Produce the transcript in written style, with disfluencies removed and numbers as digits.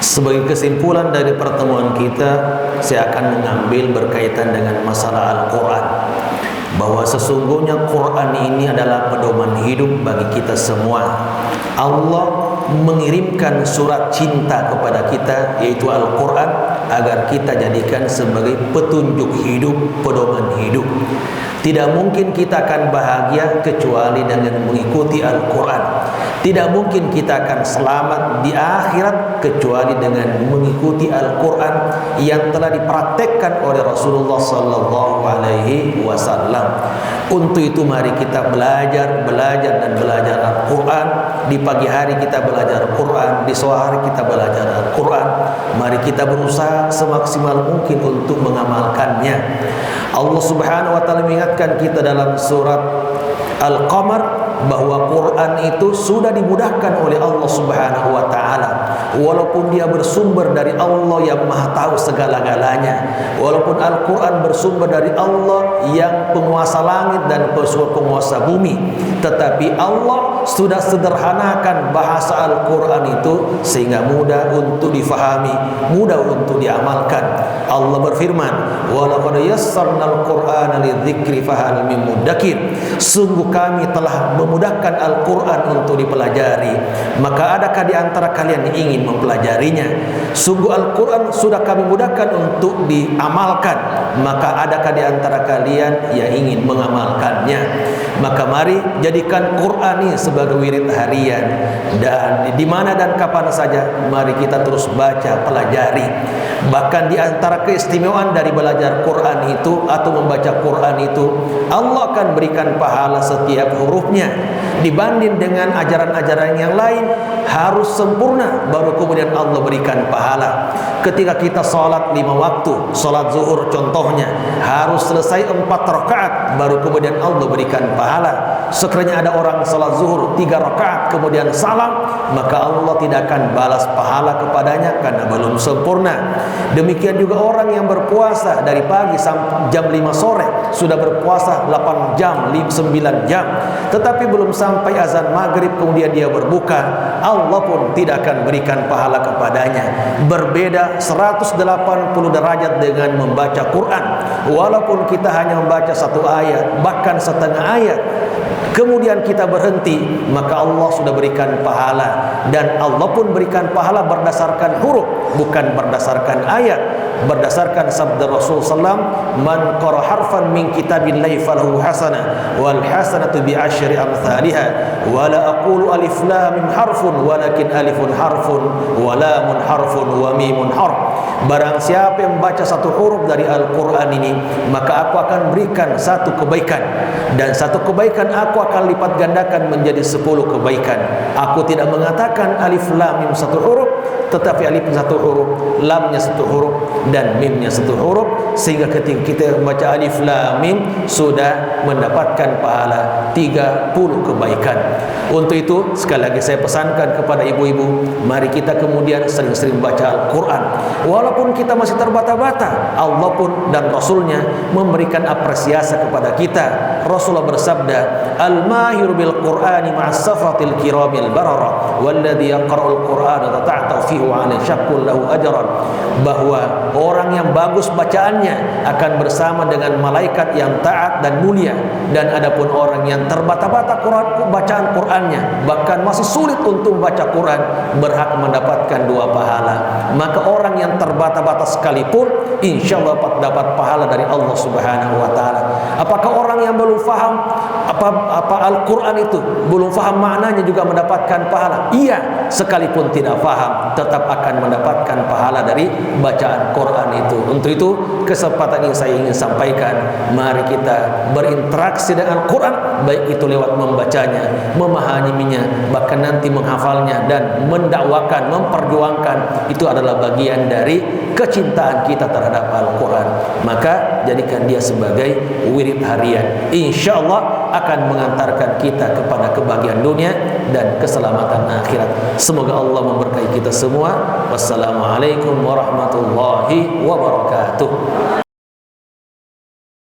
Sebagai kesimpulan dari pertemuan kita, saya akan mengambil berkaitan dengan masalah Al-Quran, bahwa sesungguhnya Quran ini adalah pedoman hidup bagi kita semua. Allah mengirimkan surat cinta kepada kita, yaitu Al-Quran, agar kita jadikan sebagai petunjuk hidup, pedoman hidup. Tidak mungkin kita akan bahagia kecuali dengan mengikuti Al-Quran. Tidak mungkin kita akan selamat di akhirat kecuali dengan mengikuti Al-Quran yang telah dipraktekkan oleh Rasulullah sallallahu alaihi wasallam. Untuk itu mari kita belajar dan belajar Al-Quran. Di pagi hari kita belajar Al-Quran, di sore hari kita belajar Al-Quran. Mari kita berusaha semaksimal mungkin untuk mengamalkannya. Allah Subhanahu wa taala mengingatkan kita dalam surat Al-Qamar bahwa Quran itu sudah dimudahkan oleh Allah Subhanahu wa taala, walaupun dia bersumber dari Allah yang Maha tahu segala-galanya, walaupun Al-Quran bersumber dari Allah yang penguasa langit dan penguasa bumi, tetapi Allah sudah sederhanakan bahasa Al-Quran itu sehingga mudah untuk difahami, mudah untuk diamalkan. Allah berfirman, "Wa laqad yassarnal Qur'ana lidzikri fahal mim muddakir." Sungguh kami telah memudahkan Al-Quran untuk dipelajari, maka adakah di antara kalian yang ingin mempelajarinya? Sungguh Al-Quran sudah kami mudahkan untuk diamalkan, maka adakah di antara kalian yang ingin mengamalkannya? Maka mari jadikan Quran ini sebagai wirid harian, dan di mana dan kapan saja mari kita terus baca, pelajari. Bahkan di antara keistimewaan dari belajar Quran itu atau membaca Quran itu, Allah akan berikan pahala setiap hurufnya. Dibanding dengan ajaran-ajaran yang lain harus sempurna baru kemudian Allah berikan pahala. Ketika kita sholat 5 waktu, sholat zuhur contohnya, harus selesai 4 rakaat baru kemudian Allah berikan pahala. Sekiranya ada orang sholat zuhur 3 rakaat kemudian salam, maka Allah tidak akan balas pahala kepadanya karena belum sempurna. Demikian juga orang yang berpuasa dari pagi sampai jam 5 sore, sudah berpuasa 8 jam, 9 jam, tetapi belum sampai azan maghrib kemudian dia berbuka, Allah pun tidak akan berikan pahala kepadanya. Berbeda 180 derajat dengan membaca Quran. Walaupun kita hanya membaca 1 ayat, bahkan setengah ayat, kemudian kita berhenti, maka Allah sudah berikan pahala. Dan Allah pun berikan pahala berdasarkan huruf, bukan berdasarkan ayat. Berdasarkan sabda Rasul sallam, "Man qara harfan min kitabillahi falahu hasanah wal hasanatu bi asyri amsalha wa la aqulu alif lam mim harfun walakin alifun harfun wa lamun harfun wa mimun harf." Barang siapa yang membaca 1 huruf dari Al-Quran ini, maka aku akan berikan 1 kebaikan, dan 1 kebaikan aku akan lipat gandakan menjadi 10 kebaikan. Aku tidak mengatakan alif lam mim 1 huruf, tetapi alifnya 1 huruf, lamnya 1 huruf, dan mimnya 1 huruf, sehingga ketika kita membaca alif lam mim sudah mendapatkan pahala 30 kebaikan. Untuk itu sekali lagi saya pesankan kepada ibu-ibu, mari kita kemudian sering-sering baca Al-Quran. Walaupun kita masih terbata-bata, Allah pun dan Rasulnya memberikan apresiasi kepada kita. Rasulullah bersabda, "Al-mahiru bil Qur'ani ma'as safratil kiramil barara walladhi yaqra'ul Qur'ana tata'ta fihi wa 'ala syaqqul lahu ajran." Bahwa orang yang bagus bacaannya akan bersama dengan malaikat yang taat dan mulia, dan adapun orang yang terbata-bata bacaan Qur'annya, bahkan masih sulit untuk membaca Qur'an, berhak mendapatkan 2 pahala. Maka orang yang terbata-bata sekalipun insyaallah dapat pahala dari Allah Subhanahu wa taala. Apakah orang yang belum faham apa Al-Quran itu, belum faham maknanya juga mendapatkan pahala? Iya, sekalipun tidak faham tetap akan mendapatkan pahala dari bacaan Quran itu. Untuk itu kesempatan ini saya ingin sampaikan, mari kita berinteraksi dengan Al-Quran, baik itu lewat membacanya, memahaminya, bahkan nanti menghafalnya dan mendakwakan, memperjuangkan. Itu adalah bagian dari kecintaan kita terhadap Al-Quran. Maka jadikan dia sebagai wirid harian, insyaallah akan mengantarkan kita kepada kebahagiaan dunia dan keselamatan akhirat. Semoga Allah memberkahi kita semua. Wassalamualaikum warahmatullahi wabarakatuh.